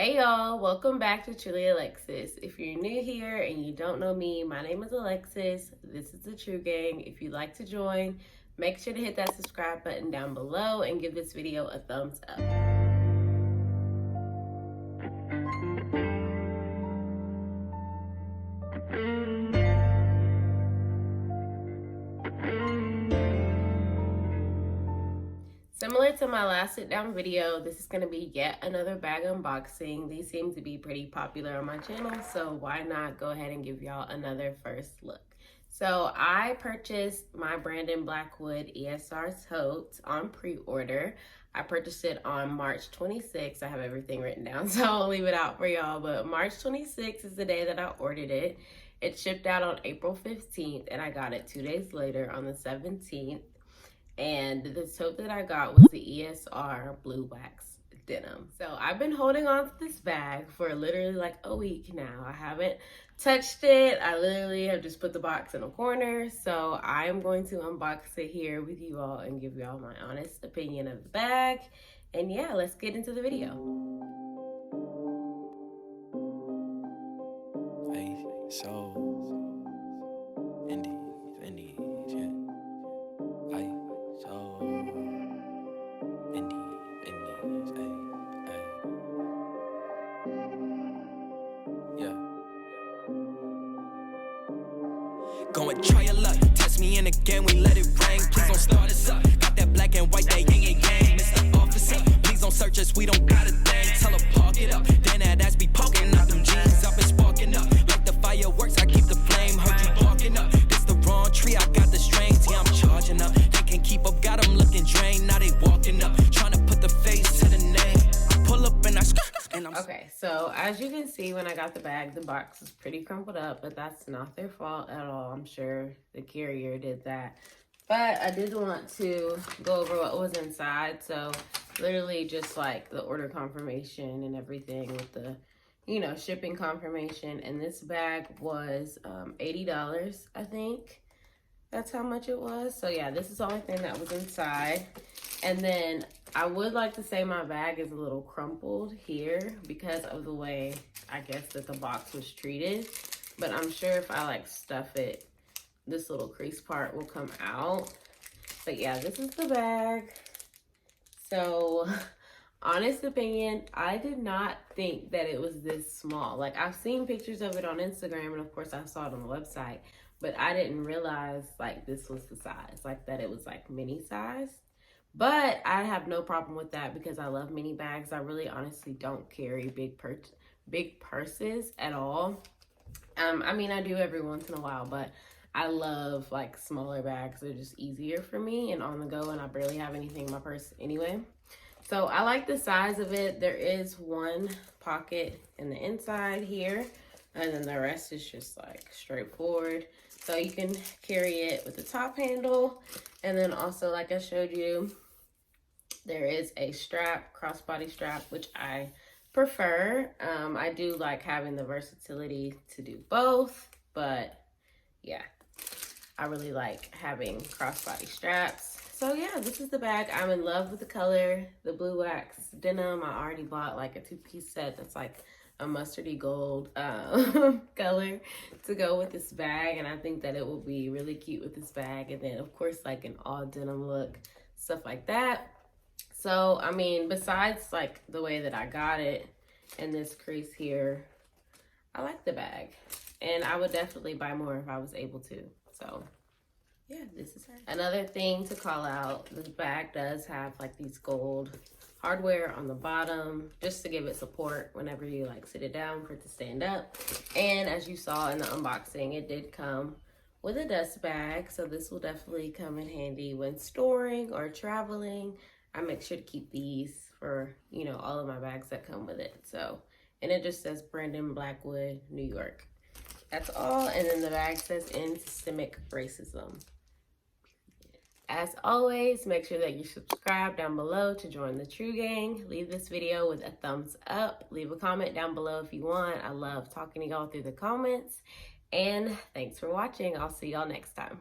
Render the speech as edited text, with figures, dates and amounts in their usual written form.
Hey y'all, welcome back to TrulyAlexus. If you're new here and you don't know me, my name is Alexis. This is the True Gang. If you'd like to join, make sure to hit that subscribe button down below and give this video a thumbs up. Similar to my last sit down video, this is going to be yet another bag unboxing. These seem to be pretty popular on my channel, so why not go ahead and give y'all another first look. So I purchased my Brandon Blackwood ESR Tote on pre-order. I purchased it on March 26th. I have everything written down, so I'll leave it out for y'all, but March 26th is the day that I ordered it. It shipped out on April 15th, and I got it 2 days later on the 17th. And the tote that I got was the ESR Blue Wax Denim. So I've been holding on to this bag for literally like a week now. I haven't touched it. I literally have just put the box in a corner. So I'm going to unbox it here with you all and give y'all my honest opinion of the bag. And yeah, let's get into the video. Hey, so go and try your luck. Test me in again, we let it rain. Please don't start us up. Got that black and white, that yin and yang. Mr. Officer, please don't search us, we don't got a thing. Tell her park it up. Then that ass be poking out them jeans. I've been sparking up. Like the fireworks, I keep the flame. Heard you barking up. This the wrong tree, I got the strings. Yeah, I'm charging up. They can't keep up, got them looking drained. Now they walking up. Trying to put the face to the name. Pull up and I Okay, so as you can see, when I got the bag, the box is pretty crumpled up, but that's not their fault at all. I'm sure the carrier did that. But I did want to go over what was inside. So literally just like the order confirmation and everything with the, you know, shipping confirmation. And this bag was $80, I think. That's how much it was. So yeah, this is the only thing that was inside. And then I would like to say my bag is a little crumpled here because of the way I guess that the box was treated. But I'm sure if I like stuff it, this little crease part will come out. But yeah, this is the bag. So honest opinion, I did not think that it was this small. Like I've seen pictures of it on Instagram and of course I saw it on the website, but I didn't realize like this was the size, like that it was like mini size. But I have no problem with that because I love mini bags. I really honestly don't carry big purses at all. I mean, I do every once in a while, but I love like smaller bags. They're just easier for me and on the go, and I barely have anything in my purse anyway. So I like the size of it. There is one pocket in the inside here, and then the rest is just like straightforward. So you can carry it with the top handle, and then also like I showed you, there is a strap, crossbody strap, which I prefer. I do like having the versatility to do both, but yeah, I really like having crossbody straps. So yeah, this is the bag. I'm in love with the color, the blue wax denim. I already bought like a 2-piece set that's like a mustardy gold color to go with this bag, and I think that it will be really cute with this bag. And then of course like an all denim look, stuff like that. So I mean, besides like the way that I got it and this crease here, I like the bag and I would definitely buy more if I was able to. So yeah, this is her. Another thing to call out, this bag does have like these gold hardware on the bottom just to give it support whenever you like sit it down for it to stand up. And as you saw in the unboxing, it did come with a dust bag, so this will definitely come in handy when storing or traveling. I make sure to keep these for, you know, all of my bags that come with it. So, and it just says Brandon Blackwood, New York. That's all. And then the bag says End Systemic Racism. As always, make sure that you subscribe down below to join the True Gang. Leave this video with a thumbs up. Leave a comment down below if you want. I love talking to y'all through the comments. And thanks for watching. I'll see y'all next time.